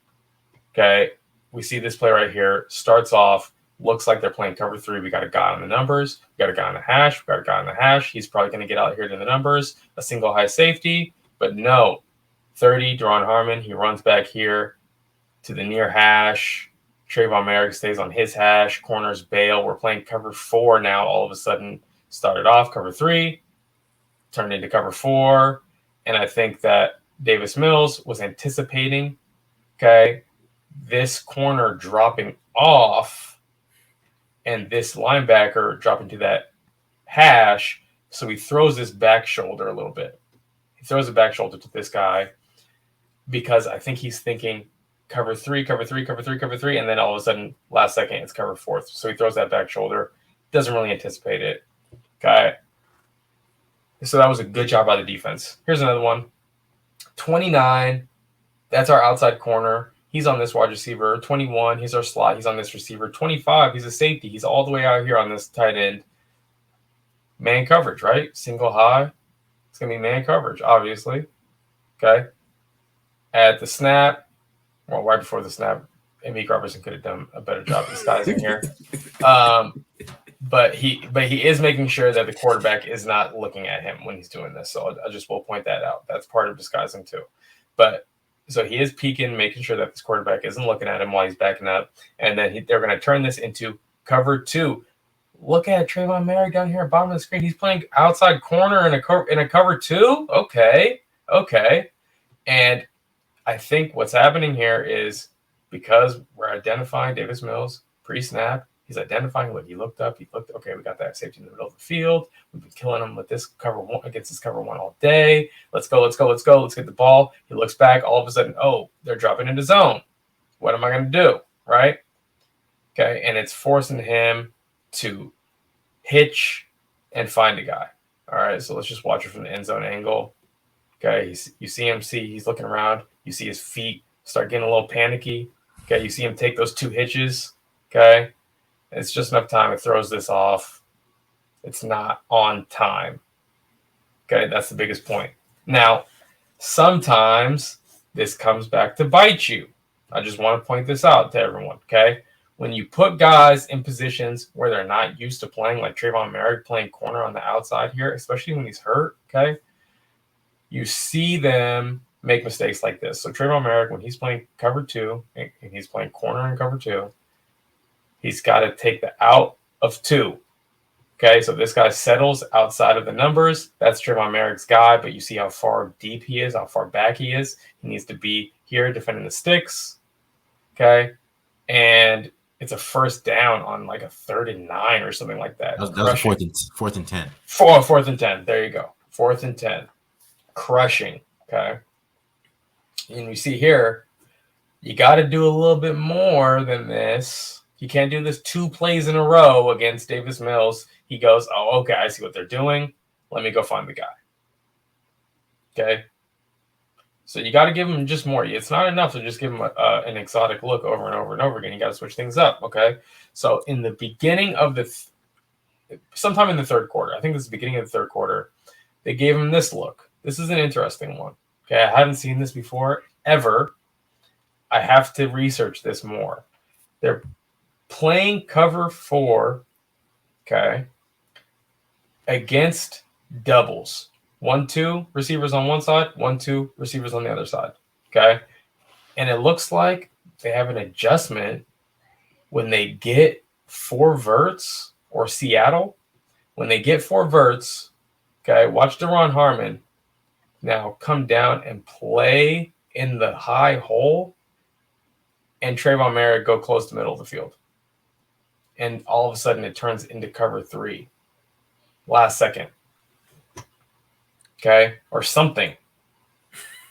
Okay, we see this play right here. Starts off Looks like they're playing cover 3. We got a guy on the numbers. We got a guy on the hash. We got a guy on the hash. He's probably going to get out here to the numbers. A single high safety. But no. 30, Deron Harmon. He runs back here to the near hash. Trayvon Merrick stays on his hash. Corners bail. We're playing cover 4 now. All of a sudden, started off cover 3. Turned into cover 4. And I think that Davis Mills was anticipating, okay, this corner dropping off and this linebacker dropping to that hash. So he throws his back shoulder a little bit. He throws the back shoulder to this guy because I think he's thinking cover 3, cover 3, cover 3, cover 3. And then all of a sudden, last second, it's cover 4. So he throws that back shoulder. Doesn't really anticipate it. Okay. So that was a good job by the defense. Here's another one. 29. That's our outside corner. He's on this wide receiver. 21. He's our slot. He's on this receiver. 25. He's a safety. He's all the way out here on this tight end. Man coverage, right? Single high. It's going to be man coverage, obviously. Okay. At the snap, well, right before the snap, Amik Robertson could have done a better job disguising here. But he is making sure that the quarterback is not looking at him when he's doing this. So I just will point that out. That's part of disguising too. But so he is peeking, making sure that this quarterback isn't looking at him while he's backing up. And then they're going to turn this into cover 2. Look at Trayvon Merrick down here at the bottom of the screen. He's playing outside corner in a cover 2. Okay. And I think what's happening here is because we're identifying Davis Mills pre-snap, he's identifying what he looked up. Okay, we got that safety in the middle of the field. We've been killing him with this cover 1 against this cover 1 all day. Let's go. Let's get the ball. He looks back. All of a sudden, oh, they're dropping into zone. What am I going to do? Right? Okay, and it's forcing him to hitch and find a guy. All right, so let's just watch it from the end zone angle. Okay, you see him, he's looking around. You see his feet start getting a little panicky. Okay, you see him take those 2 hitches. Okay, it's just enough time. It throws this off. It's not on time. Okay, that's the biggest point. Now, sometimes this comes back to bite you. I just want to point this out to everyone, okay? When you put guys in positions where they're not used to playing, like Trayvon Merrick playing corner on the outside here, especially when he's hurt, okay? You see them make mistakes like this. So Trayvon Merrick, when he's playing cover 2, and he's playing corner in cover 2, he's got to take the out of 2. Okay, so this guy settles outside of the numbers. That's Trayvon Merrick's guy, but you see how far deep he is, how far back he is. He needs to be here defending the sticks. Okay, and it's a first down on like a 3rd and 9 or something like that. That was fourth and 10. 4th and 10. There you go. 4th and 10. Crushing. Okay. And you see here, you got to do a little bit more than this. You can't do this 2 plays in a row against Davis Mills. He goes, oh, okay, I see what they're doing. Let me go find the guy. Okay. So you got to give him just more. It's not enough to just give him an exotic look over and over and over again. You got to switch things up. Okay. So in the beginning of sometime in the 3rd quarter, I think this is the beginning of the 3rd quarter, they gave him this look. This is an interesting one. Okay. I haven't seen this before ever. I have to research this more. They're playing cover 4, okay, against doubles. 1-2 receivers on one side, 1-2 receivers on the other side, okay? And it looks like they have an adjustment when they get 4 verts, or Seattle. When they get 4 verts, okay, watch Deron Harmon now come down and play in the high hole, and Trayvon Merrick go close to the middle of the field. And all of a sudden it turns into cover 3. Last second. Okay? Or something.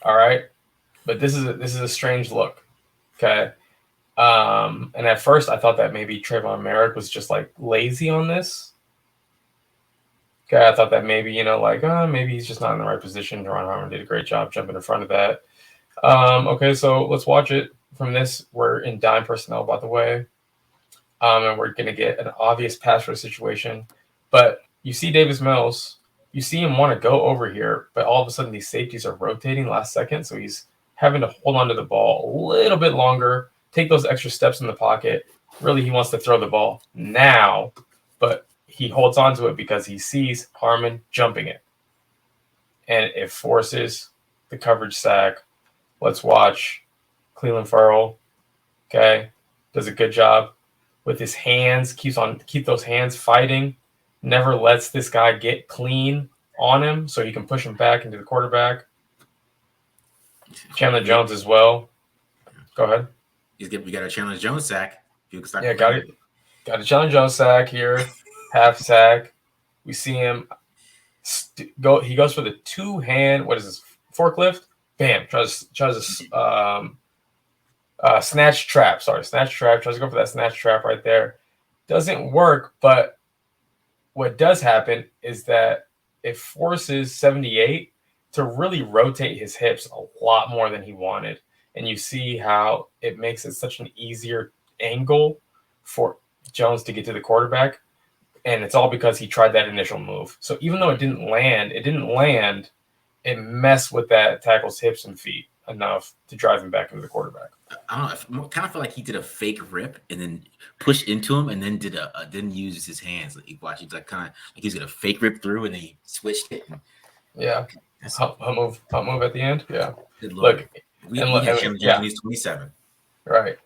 All right? But this is a strange look. Okay? And at first I thought that maybe Trayvon Merrick was just like lazy on this. Okay, I thought that maybe, maybe he's just not in the right position. Deron Harmon did a great job jumping in front of that. Okay, so let's watch it from this. We're in dime personnel, by the way. And we're going to get an obvious pass rush situation. But you see Davis Mills. You see him want to go over here, but all of a sudden these safeties are rotating last second. So he's having to hold on to the ball a little bit longer, take those extra steps in the pocket, Really, he wants to throw the ball now, but he holds on to it because he sees Harmon jumping it. And it forces the coverage sack. Let's watch Cleveland Farrell. Okay. Does a good job with his hands, keep those hands fighting, never lets this guy get clean on him so he can push him back into the quarterback. Chandler Jones as well. Go ahead. We got a Chandler Jones sack. Yeah, got a Chandler Jones sack here, half sack. We see him go. He goes for the two-hand. What is this? Forklift. Bam. Tries to snatch trap. Sorry, snatch trap. Tries to go for that snatch trap right there. Doesn't work, but what does happen is that it forces 78 to really rotate his hips a lot more than he wanted. And you see how it makes it such an easier angle for Jones to get to the quarterback. And it's all because he tried that initial move. So even though it didn't land, it messed with that tackle's hips and feet enough to drive him back into the quarterback. I don't know. I kind of feel like he did a fake rip and then pushed into him and then didn't use his hands. Like he's like kind of like he's gonna fake rip through and then he switched it. Yeah, hump move at the end. Yeah, look, we had him. He's 27. Right,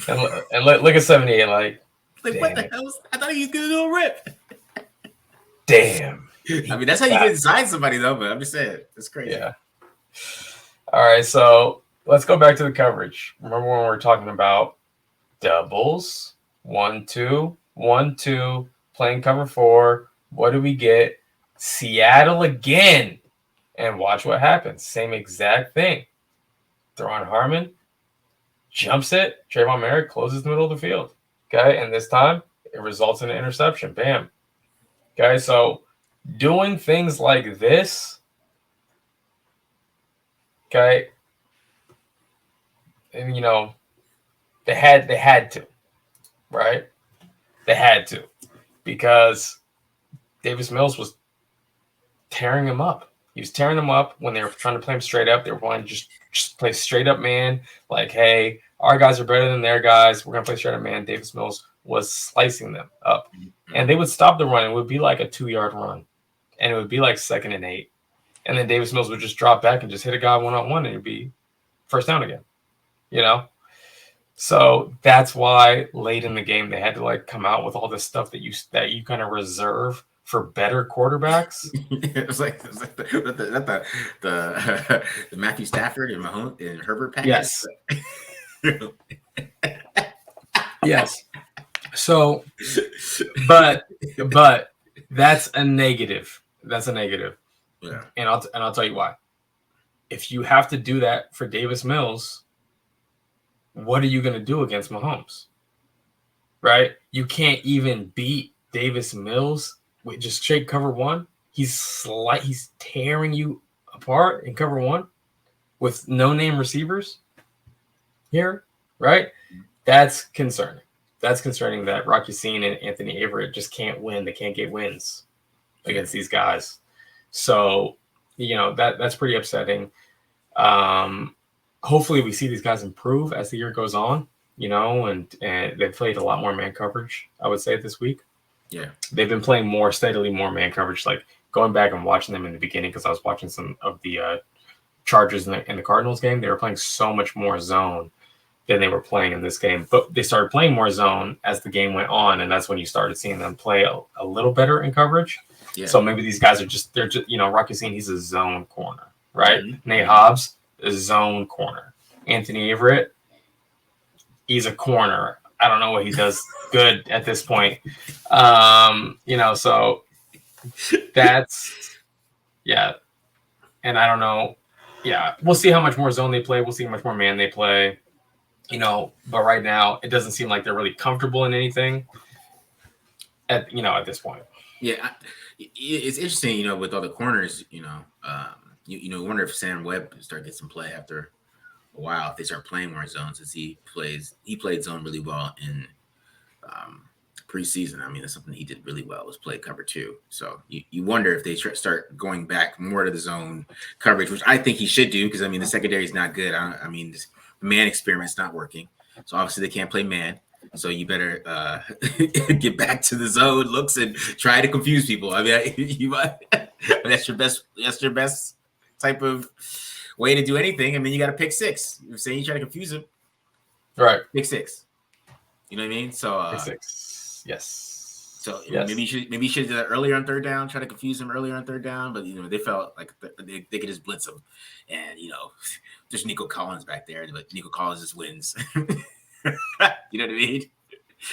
and look at 78. Like what the hell? I thought he was gonna do a rip. Damn. I mean, that's how you get inside somebody, though. But I'm just saying, it's crazy. Yeah. All right, so let's go back to the coverage. Remember when we were talking about doubles? 1-2, 1-2, playing cover 4. What do we get? Seattle again. And watch what happens. Same exact thing. Throw on Harmon, jumps it. Trayvon Merrick closes the middle of the field. Okay, and this time it results in an interception. Bam. Okay, so doing things like this, okay, and they had to, right? They had to, because Davis Mills was tearing him up. He was tearing them up when they were trying to play him straight up. They were wanting to just play straight up man. Like, hey, our guys are better than their guys. We're going to play straight up man. Davis Mills was slicing them up. And they would stop the run. It would be like a 2-yard run. And it would be like 2nd and 8. And then Davis Mills would just drop back and just hit a guy one-on-one, and it'd be first down again. So that's why late in the game they had to come out with all this stuff that you kind of reserve for better quarterbacks. It was like the Matthew Stafford and Mahomes and Herbert package. Yes. Yes. So, but that's a negative. That's a negative. Yeah. And I'll tell you why. If you have to do that for Davis Mills, what are you going to do against Mahomes? Right? You can't even beat Davis Mills with just straight cover 1. He's tearing you apart in cover 1 with no-name receivers here, right? That's concerning. That's concerning that Rocky Sin and Anthony Averett just can't win. They can't get wins against these guys. So, that's pretty upsetting. Hopefully we see these guys improve as the year goes on, and they've played a lot more man coverage, I would say, this week. Yeah. They've been playing steadily more man coverage, like going back and watching them in the beginning, because I was watching some of the Chargers in the Cardinals game. They were playing so much more zone than they were playing in this game. But they started playing more zone as the game went on, and that's when you started seeing them play a little better in coverage. Yeah. So maybe these guys they're just Rocky Sin, he's a zone corner, right? Mm-hmm. Nate Hobbs, a zone corner. Anthony Averett, he's a corner. I don't know what he does good at this point. So that's, yeah. And I don't know. Yeah, we'll see how much more zone they play. We'll see how much more man they play. But right now it doesn't seem like they're really comfortable in anything at this point. Yeah, it's interesting, with all the corners, you wonder if Sam Webb start getting some play after a while, if they start playing more zones, since he played zone really well in preseason. I mean, that's something he did really well, was play cover 2. So you wonder if they start going back more to the zone coverage, which I think he should do, because the secondary is not good. The man experiment's not working, so obviously they can't play man. So you better get back to the zone looks and try to confuse people. I mean, that's your best. That's your best type of way to do anything. I mean, you got to pick six. You're saying you try to confuse him, right? pick six. You know what I mean? So Pick six. Yes. So yes. maybe you should do that earlier on third down. Try to confuse him earlier on third down, but they felt like they could just blitz him, and there's Nico Collins back there, but Nico Collins just wins. You know what I mean?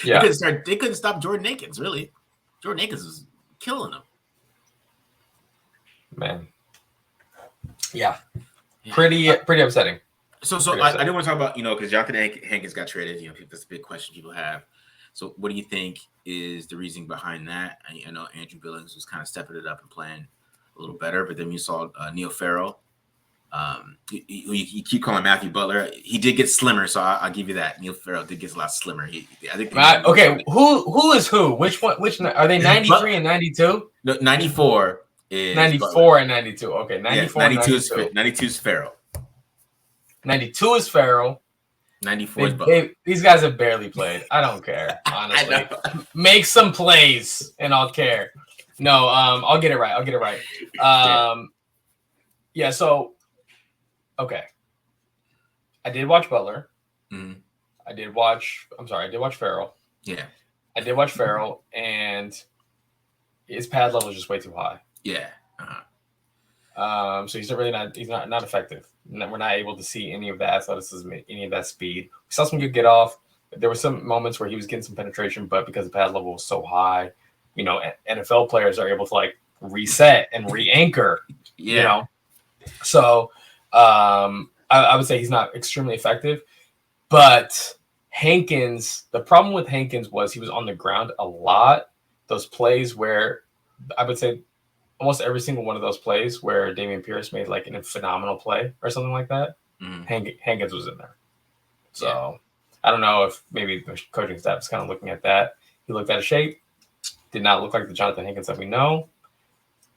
Yeah. They couldn't stop Jordan Akins, really. Jordan Akins was killing them. Man. Yeah. Pretty upsetting. So I do want to talk about, because Jonathan Hankins got traded. That's a big question people have. So what do you think is the reason behind that? I know Andrew Billings was kind of stepping it up and playing a little better, but then you saw Neil Farrell. You keep calling Matthew Butler. He did get slimmer, so I'll give you that. Neil Farrell did get a lot slimmer. I think. Okay, who is who? Which one? Which are they? 93 and 92? No, 94 is 94 Butler. and 92. Okay, 94. 92 is Farrell. 92 is Farrell. 94 is Butler. These guys have barely played. I don't care, honestly. Make some plays, and I'll care. No, I'll get it right. Yeah. So. Okay. I did watch Butler. Mm-hmm. I did watch Farrell. Yeah. I did watch Farrell, and his pad level is just way too high. Yeah. So he's not effective. We're not able to see any of that athleticism, any of that speed. We saw some good get off. There were some moments where he was getting some penetration, but because the pad level was so high, NFL players are able to reset and re-anchor. Yeah. So I would say he's not extremely effective, but Hankins, the problem with Hankins was he was on the ground a lot. Those plays where I would say almost every single one of those plays where Dameon Pierce made a phenomenal play or something like that, Hankins was in there. So I don't know if maybe the coaching staff is kind of looking at that. He looked at a shape, did not look like the Jonathan Hankins that we know.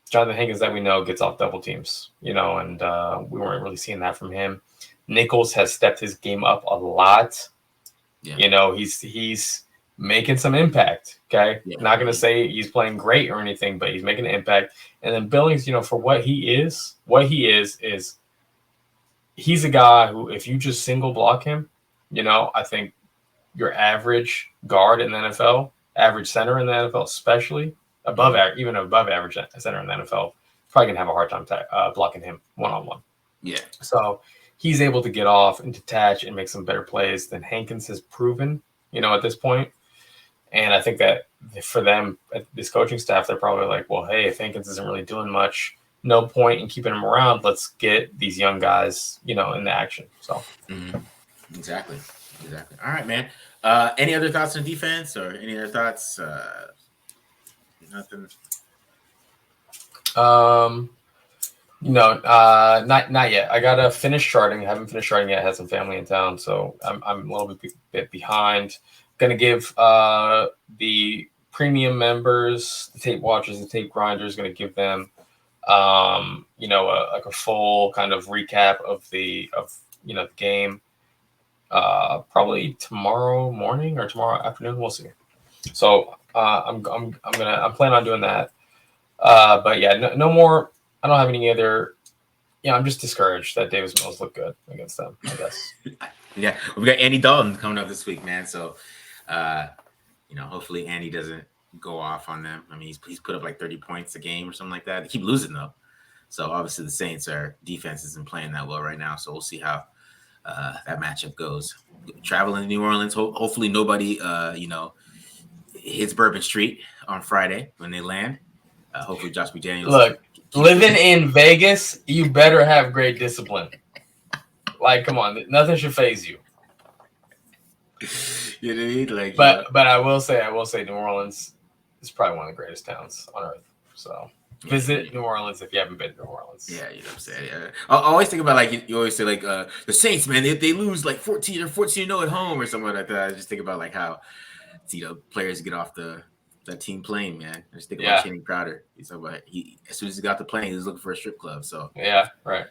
Jonathan Hankins that we know gets off double teams, and we weren't really seeing that from him. Nichols has stepped his game up a lot. Yeah. He's making some impact. Okay. Yeah. Not going to say he's playing great or anything, but he's making an impact. And then Billings, for what he is he's a guy who, if you just single block him, I think your average guard in the NFL, average center in the NFL, especially even above average center in the NFL, probably going to have a hard time blocking him one-on-one. Yeah. So he's able to get off and detach and make some better plays than Hankins has proven, at this point. And I think that for them, this coaching staff, they're probably like, well, hey, if Hankins isn't really doing much, no point in keeping him around. Let's get these young guys, in the action. So Exactly. All right, man. Any other thoughts on defense or any other thoughts? Nothing. Not yet. I gotta finish charting. I haven't finished charting yet. I had some family in town, so I'm a little bit behind. Gonna give the premium members, the tape watchers, the tape grinders, gonna give them a full kind of recap of the game. Probably tomorrow morning or tomorrow afternoon. We'll see. So I'm planning on doing that. But yeah, no more. I don't have any other. I'm just discouraged that Davis Mills looked good against them, I guess. Yeah, we got Andy Dalton coming up this week, man. So, hopefully Andy doesn't go off on them. I mean, he's put up 30 points a game or something like that. They keep losing though. So obviously the Saints' defense isn't playing that well right now. So we'll see how that matchup goes. Traveling to New Orleans, hopefully nobody, hits Bourbon Street on Friday when they land. Hopefully Josh McDaniels. Look, living in Vegas, you better have great discipline. Come on, nothing should faze you. You know what I mean? But I will say, New Orleans is probably one of the greatest towns on earth. So visit New Orleans if you haven't been to New Orleans. Yeah, you know what I'm saying. Yeah. I always think about you always say the Saints, man. They lose 14 or 14-0 at home or something like that. I just think about how players get off that team plane, man. I just think about Channing Crowder. He's talking about as soon as he got the plane, he was looking for a strip club. So yeah, right.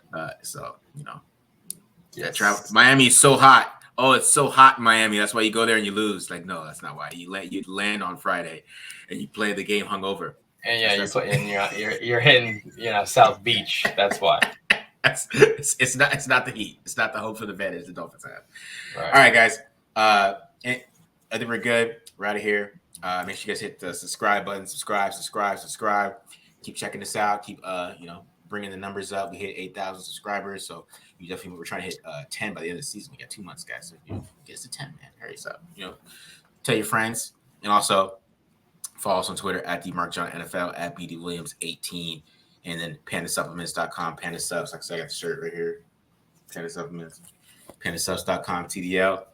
Travel. Miami is so hot. oh, it's so hot in Miami. That's why you go there and you lose. Like, no, that's not why. You land on Friday and you play the game hungover. And yeah, you're hitting South Beach. That's why. It's not the Heat. It's not the hope for the advantage the Dolphins have. Right. All right, guys. I think we're good. We're out of here. Make sure you guys hit the subscribe button. Subscribe. Keep checking us out. Keep bringing the numbers up. We hit 8,000 subscribers, so we're trying to hit 10 by the end of the season. We got 2 months, guys. So get us to 10, man. Hurry up. Tell your friends, and also follow us on Twitter at @TheMarkJohnNFL, at BDWilliams18, and then PandaSupplements.com. Panda Subs, like I said, I got the shirt right here. Panda Supplements. PandaSubs.com. TDL.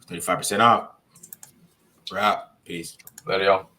35% off. We're out. Peace. Later, y'all.